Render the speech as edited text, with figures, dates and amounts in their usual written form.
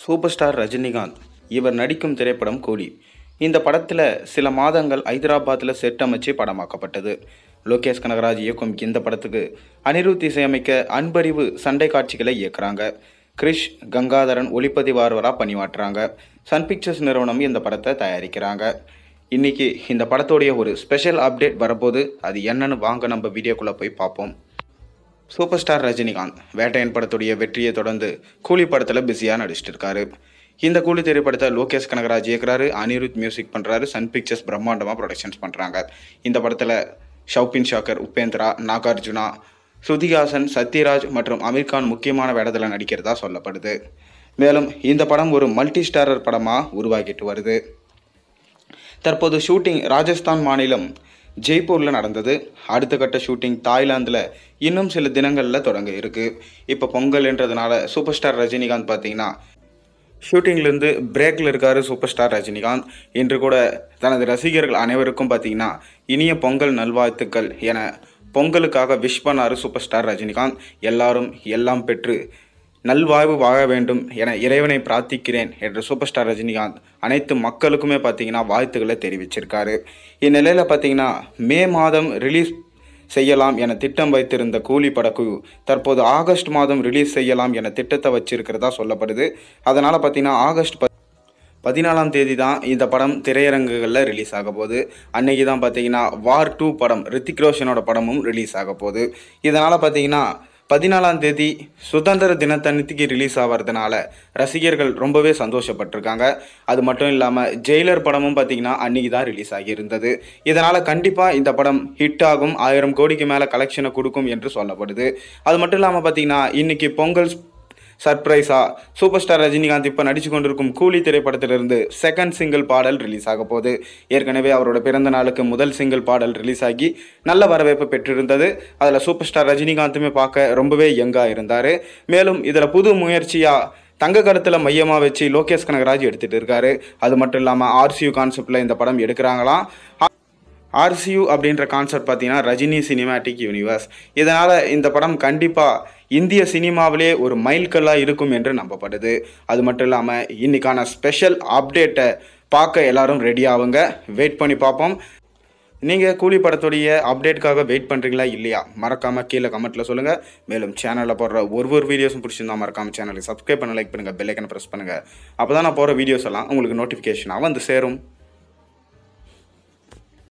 Super star Rajinikanth இவர் நடிக்கும் திரைப்படம் கூலி. இந்த படத்தில் சில மாதங்கள் ஹைதராபாத்தில் செட் அமைச்சு படமாக்கப்பட்டது. லோகேஷ் கனகராஜ் இயக்கும் இந்த படத்துக்கு அனிருத் இசையமைக்க அன்பறிவு சண்டை காட்சிகளை இயக்குறாங்க. கிரிஷ் கங்காதரன் ஒளிப்பதிவாளராக பணியாற்றுறாங்க. சன் பிக்சர்ஸ் நிறுவனம் இந்த படத்தை தயாரிக்கிறாங்க. இன்னைக்கு இந்த படத்தோடைய ஒரு ஸ்பெஷல் அப்டேட் வரப்போது. அது என்னன்னு வாங்க நம்ம வீடியோக்குள்ளே போய் பார்ப்போம். சூப்பர் ஸ்டார் ரஜினிகாந்த் வேட்டையன் படத்துடைய வெற்றியை தொடர்ந்து கூலி படத்தில் பிஸியாக நடிச்சிட்டு இருக்காரு. இந்த கூலி திரைப்படத்தை லோகேஷ் கனகராஜ் இயக்குறாரு, அனிருத் மியூசிக் பண்ணுறாரு, சன் பிக்சர்ஸ் பிரம்மாண்டமாக ப்ரொடக்ஷன்ஸ் பண்ணுறாங்க. இந்த படத்தில் ஷௌபின் ஷாக்கர், உபேந்திரா, நாகார்ஜுனா, ஸ்ருதிஹாசன், சத்யராஜ் மற்றும் அமீர்கான் முக்கியமான வேடத்தில் நடிக்கிறதா சொல்லப்படுது. மேலும் இந்த படம் ஒரு மல்டி ஸ்டாரர் படமாக உருவாக்கிட்டு வருது. தற்போது ஷூட்டிங் ராஜஸ்தான் மாநிலம் ஜெய்ப்பூரில் நடந்தது. அடுத்த கட்ட ஷூட்டிங் தாய்லாந்தில் இன்னும் சில தினங்களில் தொடங்க இருக்குது. இப்போ பொங்கல்ன்றதுனால சூப்பர் ஸ்டார் ரஜினிகாந்த் பார்த்தீங்கன்னா ஷூட்டிங்லேருந்து பிரேக்கில் இருக்கார். சூப்பர் ஸ்டார் ரஜினிகாந்த் இன்று கூட தனது ரசிகர்கள் அனைவருக்கும் பார்த்தீங்கன்னா இனிய பொங்கல் நல்வாழ்த்துக்கள் என பொங்கலுக்காக விஷ் பண்ணார் சூப்பர் ஸ்டார் ரஜினிகாந்த். எல்லாரும் எல்லாம் பெற்று நல்வாழ்வு வாழ வேண்டும் என இறைவனை பிரார்த்திக்கிறேன் என்று சூப்பர் ஸ்டார் ரஜினிகாந்த் அனைத்து மக்களுக்குமே பார்த்தீங்கன்னா வாழ்த்துக்களை தெரிவிச்சிருக்காரு. இந்நிலையில் பார்த்தீங்கன்னா மே மாதம் ரிலீஸ் செய்யலாம் என திட்டம் வைத்திருந்த கூலி படக்குழு தற்போது ஆகஸ்ட் மாதம் ரிலீஸ் செய்யலாம் என திட்டத்தை வச்சிருக்கிறதா சொல்லப்படுது. அதனால் பார்த்தீங்கன்னா ஆகஸ்ட் 14ஆம் தேதி தான் இந்த படம் திரையரங்குகளில் ரிலீஸ் ஆக போகுது. அன்னைக்கு தான் பார்த்தீங்கன்னா வார் 2 படம் ரித்திக் ரோஷனோட படமும் ரிலீஸ் ஆக போகுது. இதனால் பார்த்தீங்கன்னா 14ஆம் தேதி சுதந்திர தினத்தன்னைக்கு ரிலீஸ் ஆகிறதுனால ரசிகர்கள் ரொம்பவே சந்தோஷப்பட்டிருக்காங்க. அது மட்டும் இல்லாமல் ஜெயிலர் படமும் பார்த்திங்கன்னா அன்றைக்கி தான் ரிலீஸ் ஆகியிருந்தது. இதனால் கண்டிப்பாக இந்த படம் ஹிட் ஆகும், 1000 கோடிக்கு மேலே கலெக்ஷனை கொடுக்கும் என்று சொல்லப்படுது. அது மட்டும் இல்லாமல் பார்த்திங்கன்னா இன்றைக்கி பொங்கல் சர்ப்ரைஸாக சூப்பர் ஸ்டார் ரஜினிகாந்த் இப்போ நடித்து கொண்டிருக்கும் கூலி திரைப்படத்திலிருந்து செகண்ட் சிங்கிள் பாடல் ரிலீஸ் ஆக போகுது. ஏற்கனவே அவரோட பிறந்த நாளுக்கு முதல் சிங்கிள் பாடல் ரிலீஸ் ஆகி நல்ல வரவேற்பு பெற்றிருந்தது. அதில் சூப்பர் ஸ்டார் ரஜினிகாந்துமே பார்க்க ரொம்பவே யங்காக இருந்தார். மேலும் இதில் புது முயற்சியாக தங்க கடத்தில் மையமாக வச்சு லோகேஷ் கனகராஜ் எடுத்துகிட்டு இருக்காரு. அது மட்டும் இல்லாமல் RCU கான்செப்டில் இந்த படம் எடுக்கிறாங்களாம். RCU அப்படின்ற கான்செப்ட் பார்த்தீங்கன்னா ரஜினி சினிமேட்டிக் யூனிவர்ஸ். இதனால் இந்த படம் கண்டிப்பாக இந்திய சினிமாவிலே ஒரு மைல்கல்லாக இருக்கும் என்று நம்பப்படுது. அது மட்டும் இல்லாமல் இன்றைக்கான ஸ்பெஷல் அப்டேட்டை பார்க்க எல்லாரும் ரெடி ஆகுங்க. வெயிட் பண்ணி பார்ப்போம். நீங்கள் கூலி படத்துடைய அப்டேட்டுக்காக வெயிட் பண்ணுறீங்களா இல்லையா? மறக்காமல் கீழே கமெண்ட்டில் சொல்லுங்கள். மேலும் சேனலில் போடுற ஒரு வீடியோஸும் பிடிச்சிருந்தா மறக்காமல் சேனலுக்கு சப்ஸ்கிரைப் பண்ண, லைக் பண்ணுங்கள், பெல் ஐக்கனை ப்ரெஸ் பண்ணுங்கள். அப்போ தான் நான் போகிற வீடியோஸ் எல்லாம் உங்களுக்கு நோட்டிஃபிகேஷனாக வந்து சேரும்.